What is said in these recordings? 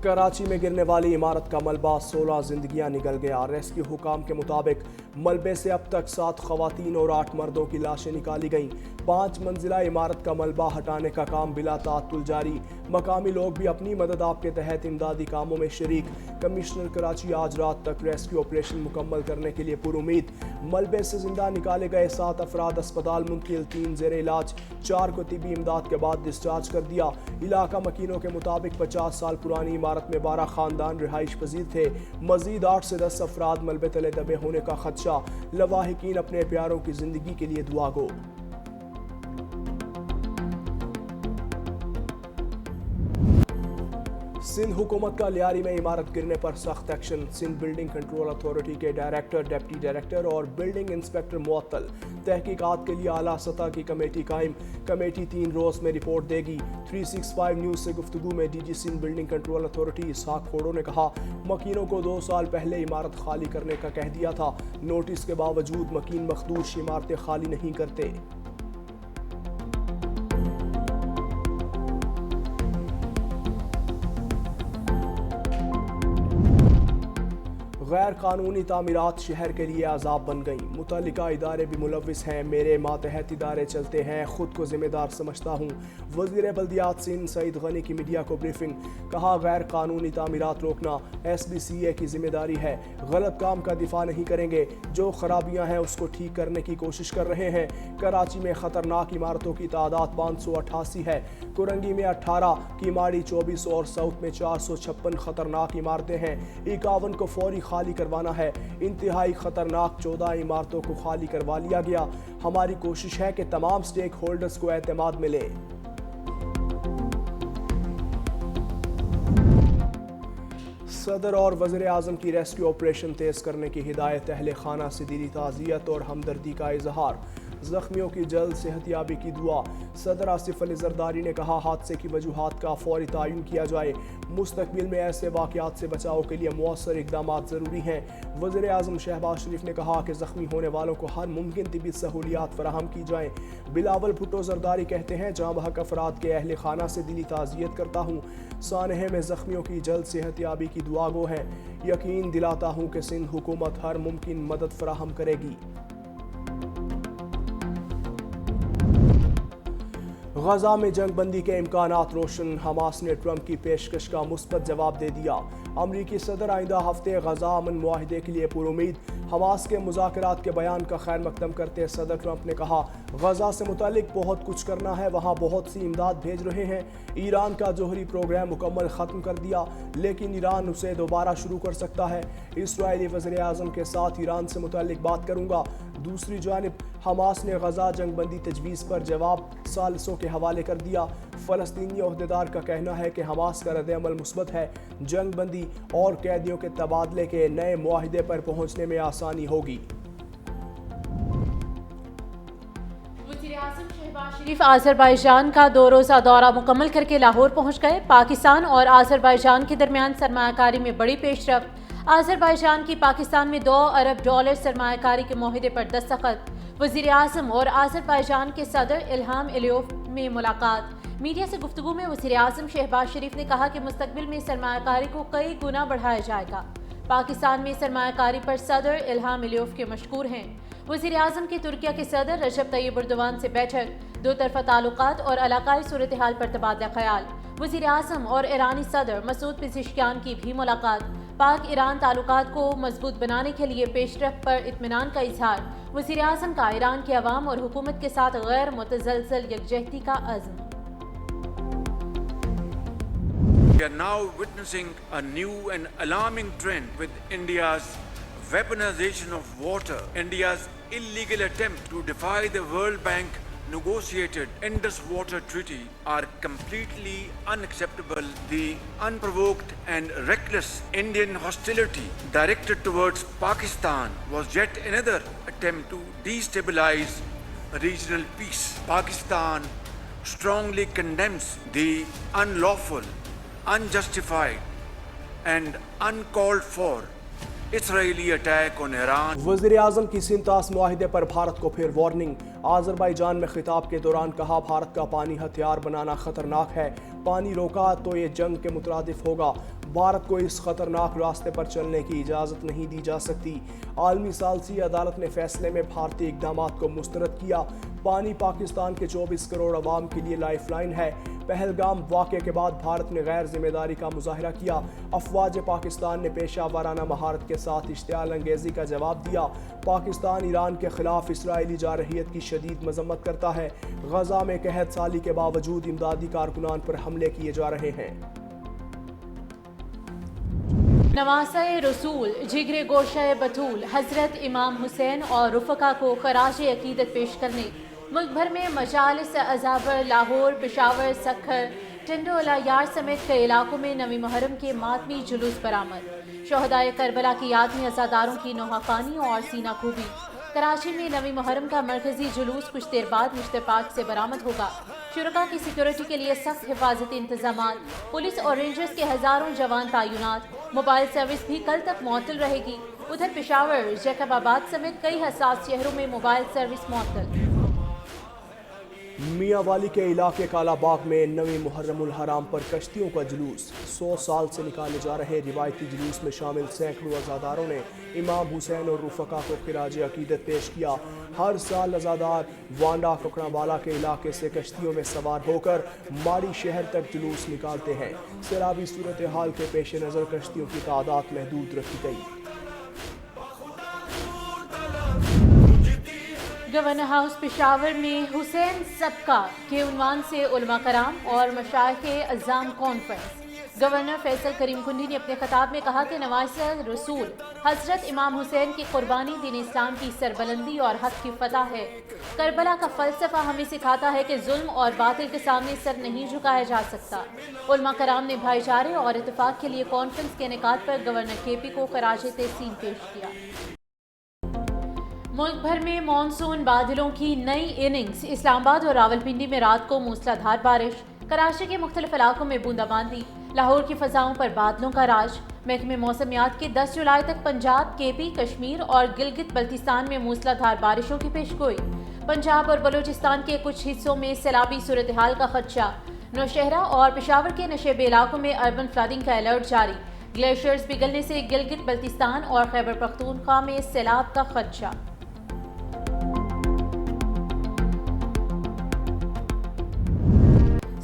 کراچی میں گرنے والی عمارت کا ملبہ 16 زندگیاں نگل گیا۔ ریسکیو حکام کے مطابق ملبے سے اب تک 7 خواتین اور 8 مردوں کی لاشیں نکالی گئیں۔ 5 منزلہ عمارت کا ملبہ ہٹانے کا کام بلا تعطل جاری۔ مقامی لوگ بھی اپنی مدد آپ کے تحت امدادی کاموں میں شریک۔ کمشنر کراچی آج رات تک ریسکیو آپریشن مکمل کرنے کے لیے پر امید۔ ملبے سے زندہ نکالے گئے 7 افراد اسپتال منتقل، 3 زیر علاج، 4 کو طبی امداد کے بعد ڈسچارج کر دیا۔ علاقہ مکینوں کے مطابق 50 سال پرانی عمارت میں 12 خاندان رہائش پذیر تھے۔ مزید 8 سے 10 افراد ملبے تلے دبے ہونے کا خدشہ۔ لواحقین اپنے پیاروں کی زندگی کے لیے دعا گو۔ سندھ حکومت کا لیاری میں عمارت گرنے پر سخت action. Sindh building control authority کے ڈائریکٹر، ڈپٹی ڈائریکٹر اور بلڈنگ انسپکٹر معطل۔ تحقیقات کے لیے اعلیٰ سطح کی کمیٹی قائم۔ کمیٹی 3 روز میں رپورٹ دے گی۔ 365 نیوز سے گفتگو میں D G Sindh building control authority Ishaq Khoro نے کہا، مکینوں کو 2 سال پہلے عمارت خالی کرنے کا کہہ دیا تھا۔ نوٹس کے باوجود مکین مخدوش عمارتیں خالی نہیں کرتے۔ غیر قانونی تعمیرات شہر کے لیے عذاب بن گئیں۔ متعلقہ ادارے بھی ملوث ہیں۔ میرے ماتحت ادارے چلتے ہیں، خود کو ذمہ دار سمجھتا ہوں۔ وزیر بلدیات سندھ سعید غنی کی میڈیا کو بریفنگ۔ کہا، غیر قانونی تعمیرات روکنا ایس بی سی اے کی ذمہ داری ہے۔ غلط کام کا دفاع نہیں کریں گے۔ جو خرابیاں ہیں اس کو ٹھیک کرنے کی کوشش کر رہے ہیں۔ کراچی میں خطرناک عمارتوں کی تعداد 588 ہے۔ کرنگی میں 18، کیماڑی 24 اور ساؤتھ میں 456 خطرناک عمارتیں ہیں۔ 51 کو فوری خالی کروانا ہے۔ انتہائی خطرناک 14 عمارتوں کو خالی کروا لیا گیا۔ ہماری کوشش ہے کہ تمام سٹیک ہولڈرز کو اعتماد ملے۔ صدر اور وزیر اعظم کی ریسکیو آپریشن تیز کرنے کی ہدایت۔ اہل خانہ سے دلی تعزیت اور ہمدردی کا اظہار۔ زخمیوں کی جلد صحت یابی کی دعا۔ صدر آصف علی زرداری نے کہا، حادثے کی وجوہات کا فوری تعین کیا جائے۔ مستقبل میں ایسے واقعات سے بچاؤ کے لیے مؤثر اقدامات ضروری ہیں۔ وزیر اعظم شہباز شریف نے کہا کہ زخمی ہونے والوں کو ہر ممکن طبی سہولیات فراہم کی جائیں۔ بلاول بھٹو زرداری کہتے ہیں، جاں بحق افراد کے اہل خانہ سے دلی تعزیت کرتا ہوں۔ سانحے میں زخمیوں کی جلد صحت یابی کی دعا گو ہیں۔ یقین دلاتا ہوں کہ سندھ حکومت ہر ممکن مدد فراہم کرے گی۔ غزہ میں جنگ بندی کے امکانات روشن۔ حماس نے ٹرمپ کی پیشکش کا مثبت جواب دے دیا۔ امریکی صدر آئندہ ہفتے غزہ امن معاہدے کے لیے پر امید۔ حماس کے مذاکرات کے بیان کا خیر مقدم کرتے صدر ٹرمپ نے کہا، غزہ سے متعلق بہت کچھ کرنا ہے، وہاں بہت سی امداد بھیج رہے ہیں۔ ایران کا جوہری پروگرام مکمل ختم کر دیا، لیکن ایران اسے دوبارہ شروع کر سکتا ہے۔ اسرائیلی وزیر اعظم کے ساتھ ایران سے متعلق بات کروں گا۔ دوسری جانب حماس نے غزہ جنگ بندی تجویز پر جواب ثالثوں کے حوالے کر دیا۔ فلسطینی عہدیدار کا کہنا ہے کہ حماس کا رد عمل مثبت ہے۔ جنگ بندی اور قیدیوں کے تبادلے کے نئے معاہدے پر پہنچنے میں آسانی ہوگی۔ وزیر اعظم شہباز شریف آذربائیجان کا 2 روزہ دورہ مکمل کر کے لاہور پہنچ گئے۔ پاکستان اور آذربائیجان کے درمیان سرمایہ کاری میں بڑی پیش رفت۔ آذربائیجان کی پاکستان میں $2 ارب سرمایہ کاری کے معاہدے پر دستخط۔ وزیر اعظم اور آذربائیجان کے صدر الہام علیوف میں ملاقات۔ میڈیا سے گفتگو میں وزیر اعظم شہباز شریف نے کہا کہ مستقبل میں سرمایہ کاری کو کئی گنا بڑھایا جائے گا۔ پاکستان میں سرمایہ کاری پر صدر الہام علیوف کے مشکور ہیں۔ وزیر اعظم کی ترکیہ کے صدر رجب طیب ایردوان سے بیٹھک۔ 2 طرفہ تعلقات اور علاقائی صورتحال پر تبادلہ خیال۔ وزیر اعظم اور ایرانی صدر مسعود پزشکیان کی بھی ملاقات۔ پاک ایران تعلقات کو مضبوط بنانے کے لیے پیش رفت پر اطمینان کا اظہار۔ وزیر اعظم کا ایران کے عوام اور حکومت کے ساتھ غیر متزلزل یکجہتی کا عزم۔ We are now witnessing a new and alarming trend with India's weaponization of water. India's illegal attempt to defy the World Bank negotiated Indus Water Treaty are completely unacceptable. The unprovoked and reckless Indian hostility directed towards Pakistan was yet another attempt to destabilize regional peace. Pakistan strongly condemns the unlawful, unjustified and uncalled for Israeli attack on Iran. وزیر اعظم کی سنتاس معاہدے پر بھارت کو پھر warning. Azerbaijan میں خطاب کے دوران کہا، بھارت کا پانی ہتھیار بنانا خطرناک ہے۔ پانی روکا تو یہ جنگ کے مترادف ہوگا۔ بھارت کو اس خطرناک راستے پر چلنے کی اجازت نہیں دی جا سکتی۔ عالمی ثالثی عدالت نے فیصلے میں بھارتی اقدامات کو مسترد کیا۔ پانی پاکستان کے 24 کروڑ عوام کے لیے لائف لائن ہے۔ پہلگام واقعے کے بعد بھارت نے غیر ذمہ داری کا مظاہرہ کیا۔ افواج پاکستان نے پیشہ ورانہ مہارت کے ساتھ اشتعال انگیزی کا جواب دیا۔ پاکستان ایران کے خلاف اسرائیلی جارحیت کی شدید مذمت کرتا ہے۔ غزہ میں قحط سالی کے باوجود امدادی کارکنان پر حملے کیے جا رہے ہیں۔ نواسۂ رسول جگر گوشہ بطول حضرت امام حسین اور رفقا کو خراج عقیدت پیش کرنے ملک بھر میں مجالس ازابر، لاہور، پشاور، سکھر، ٹنڈو الایار سمیت کئی علاقوں میں نویں محرم کے ماتمی جلوس برآمد۔ شہدائے کربلا کی یاد میں عزاداروں کی نوحہ خوانی اور سینہ کوبی۔ کراچی میں نویں محرم کا مرکزی جلوس کچھ دیر بعد مشت پاک سے برآمد ہوگا۔ شرکاء کی سیکیورٹی کے لیے سخت حفاظتی انتظامات، پولیس اور رینجرز کے ہزاروں جوان تعینات۔ موبائل سروس بھی کل تک معطل رہے گی۔ ادھر پشاور، جیکب آباد سمیت کئی حساس شہروں میں موبائل سروس معطل۔ میاں والی کے علاقے کالا باغ میں نویں محرم الحرام پر کشتیوں کا جلوس۔ 100 سال سے نکالے جا رہے روایتی جلوس میں شامل سینکڑوں عزاداروں نے امام حسین اور رفقا کو خراج عقیدت پیش کیا۔ ہر سال عزادار وانڈا ککڑا والا کے علاقے سے کشتیوں میں سوار ہو کر ماڑی شہر تک جلوس نکالتے ہیں۔ سیلابی صورتحال کے پیش نظر کشتیوں کی تعداد محدود رکھی گئی۔ گورنر ہاؤس پشاور میں حسین صدقہ کے عنوان سے علماء کرام اور مشائخ اعظام کانفرنس۔ گورنر فیصل کریم کنڈی نے اپنے خطاب میں کہا کہ نواسۂ رسول حضرت امام حسین کی قربانی دین اسلام کی سربلندی اور حق کی فتح ہے۔ کربلا کا فلسفہ ہمیں سکھاتا ہے کہ ظلم اور باطل کے سامنے سر نہیں جھکایا جا سکتا۔ علماء کرام نے بھائی چارے اور اتفاق کے لیے کانفرنس کے انعقاد پر گورنر کے پی کو خراج تحسین پیش کیا۔ ملک بھر میں مانسون بادلوں کی نئی اننگز۔ اسلام آباد اور راولپنڈی میں رات کو موسلا دھار بارش، کراچی کے مختلف علاقوں میں بوندا باندی، لاہور کی فضاؤں پر بادلوں کا راج۔ محکمہ موسمیات کی 10 جولائی تک پنجاب، کے پی، کشمیر اور گلگت بلتستان میں موسلا دھار بارشوں کی پیشگوئی۔ پنجاب اور بلوچستان کے کچھ حصوں میں سیلابی صورتحال کا خدشہ۔ نوشہرہ اور پشاور کے نشیبی علاقوں میں اربن فلڈنگ کا الرٹ جاری۔ گلیشیئرز پگھلنے سے گلگت بلتستان اور خیبر پختونخوا میں سیلاب کا خدشہ۔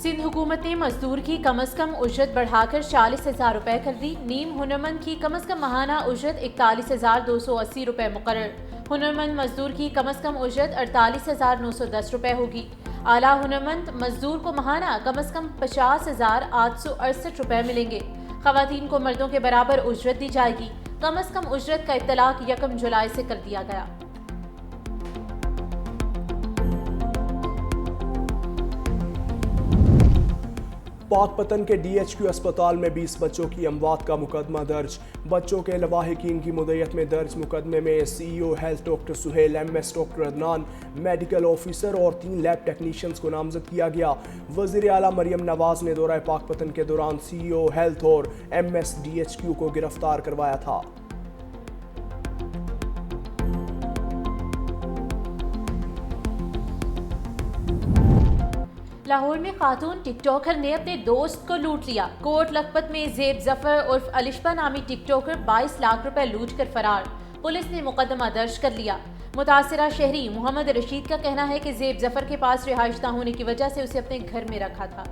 سندھ حکومت نے مزدور کی کم از کم اجرت بڑھا کر 40,000 روپے کر دی۔ نیم ہنرمند کی کم از کم ماہانہ اجرت 41,280 روپے مقرر۔ ہنرمند مزدور کی کم از کم اجرت 48,910 روپے ہوگی۔ اعلیٰ ہنرمند مزدور کو ماہانہ کم از کم 50,868 روپے ملیں گے۔ خواتین کو مردوں کے برابر اجرت دی جائے گی۔ کم از کم اجرت کا اطلاق 1 جولائی سے کر دیا گیا۔ پاک پتن کے ڈی ایچ کیو اسپتال میں 20 بچوں کی اموات کا مقدمہ درج۔ بچوں کے لواحقین کی مدعیت میں درج مقدمے میں C E O health doctor Sohail M S, doctor Adnan, medical officer اور 3 لیب ٹیکنیشینز کو نامزد کیا گیا۔ وزیر اعلیٰ مریم نواز نے دورہ پاک پتن کے دوران سی ای او ہیلتھ اور M S D H Q کو گرفتار کروایا تھا۔ لاہور میں خاتون ٹک ٹاکر نے اپنے دوست کو لوٹ لیا۔ کوٹ لکھپت میں زیب ظفر عرف الشبہ نامی ٹک ٹاکر 22 لاکھ روپے لوٹ کر فرار۔ پولیس نے مقدمہ درج کر لیا۔ متاثرہ شہری محمد رشید کا کہنا ہے کہ زیب ظفر کے پاس رہائش نہ ہونے کی وجہ سے اسے اپنے گھر میں رکھا تھا۔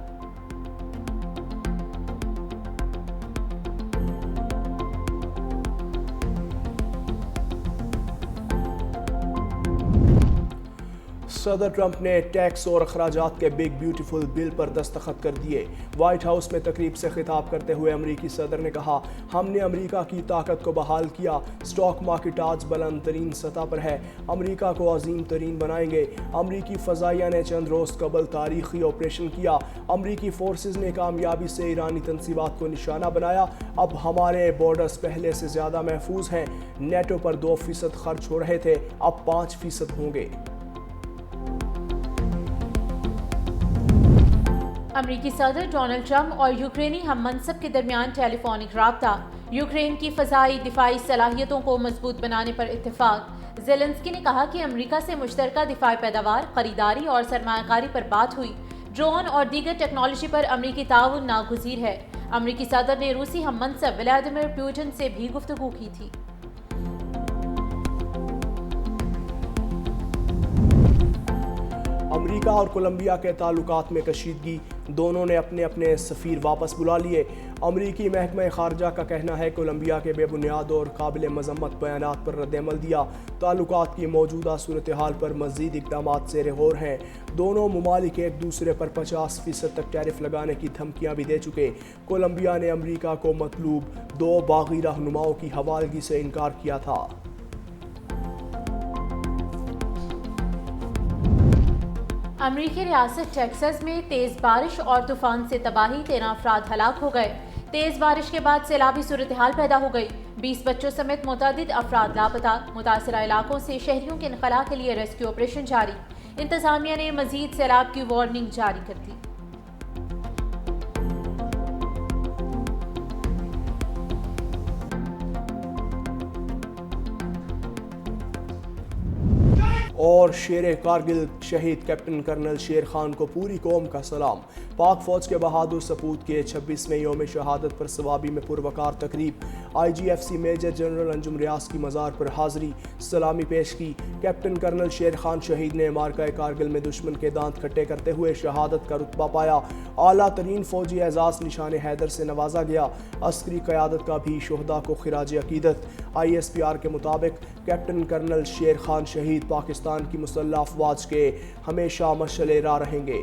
صدر ٹرمپ نے ٹیکس اور اخراجات کے بگ بیوٹیفل بل پر دستخط کر دیے۔ وائٹ ہاؤس میں تقریب سے خطاب کرتے ہوئے امریکی صدر نے کہا، ہم نے امریکہ کی طاقت کو بحال کیا۔ سٹاک مارکیٹ آج بلند ترین سطح پر ہے۔ امریکہ کو عظیم ترین بنائیں گے۔ امریکی فضائیہ نے چند روز قبل تاریخی آپریشن کیا۔ امریکی فورسز نے کامیابی سے ایرانی تنصیبات کو نشانہ بنایا۔ اب ہمارے بارڈرز پہلے سے زیادہ محفوظ ہیں۔ نیٹو پر 2% خرچ ہو رہے تھے، اب 5% ہوں گے۔ امریکی صدر ڈونلڈ ٹرمپ اور یوکرینی ہم منصب کے درمیان ٹیلی فونک رابطہ۔ یوکرین کی فضائی دفاعی صلاحیتوں کو مضبوط بنانے پر اتفاق۔ زیلنسکی نے کہا کہ امریکہ سے مشترکہ دفاعی پیداوار، خریداری اور سرمایہ کاری پر بات ہوئی۔ ڈرون اور دیگر ٹیکنالوجی پر امریکی تعاون ناگزیر ہے۔ امریکی صدر نے روسی ہم منصب ولادیمیر پوٹن سے بھی گفتگو کی تھی۔ امریکہ اور کولمبیا کے تعلقات میں کشیدگی، دونوں نے اپنے اپنے سفیر واپس بلا لیے۔ امریکی محکمہ خارجہ کا کہنا ہے کولمبیا کے بے بنیاد اور قابل مذمت بیانات پر رد عمل دیا۔ تعلقات کی موجودہ صورتحال پر مزید اقدامات زیر غور ہیں۔ دونوں ممالک ایک دوسرے پر 50% تک ٹیرف لگانے کی دھمکیاں بھی دے چکے۔ کولمبیا نے امریکہ کو مطلوب 2 باغی رہنماؤں کی حوالگی سے انکار کیا تھا۔ امریکی ریاست ٹیکساس میں تیز بارش اور طوفان سے تباہی، 13 افراد ہلاک ہو گئے۔ تیز بارش کے بعد سیلابی صورتحال پیدا ہو گئی، 20 بچوں سمیت متعدد افراد لاپتہ۔ متاثرہ علاقوں سے شہریوں کے انخلاء کے لیے ریسکیو آپریشن جاری۔ انتظامیہ نے مزید سیلاب کی وارننگ جاری کر دی۔ اور شیر کارگل شہید کیپٹن کرنل شیر خان کو پوری قوم کا سلام۔ پاک فوج کے بہادر سپوت کے 26ویں یوم شہادت پر ثوابی میں پروقار تقریب۔ IGFC میجر جنرل انجم ریاض کی مزار پر حاضری، سلامی پیش کی۔ کیپٹن کرنل شیر خان شہید نے مارکہ کارگل میں دشمن کے دانت کھٹے کرتے ہوئے شہادت کا رتبہ پایا۔ اعلیٰ ترین فوجی اعزاز نشان حیدر سے نوازا گیا۔ عسکری قیادت کا بھی شہداء کو خراج عقیدت۔ ISPR کے مطابق کیپٹن کرنل شیر خان شہید پاکستان کی مسلح افواج کے ہمیشہ مشعل راہ رہیں گے۔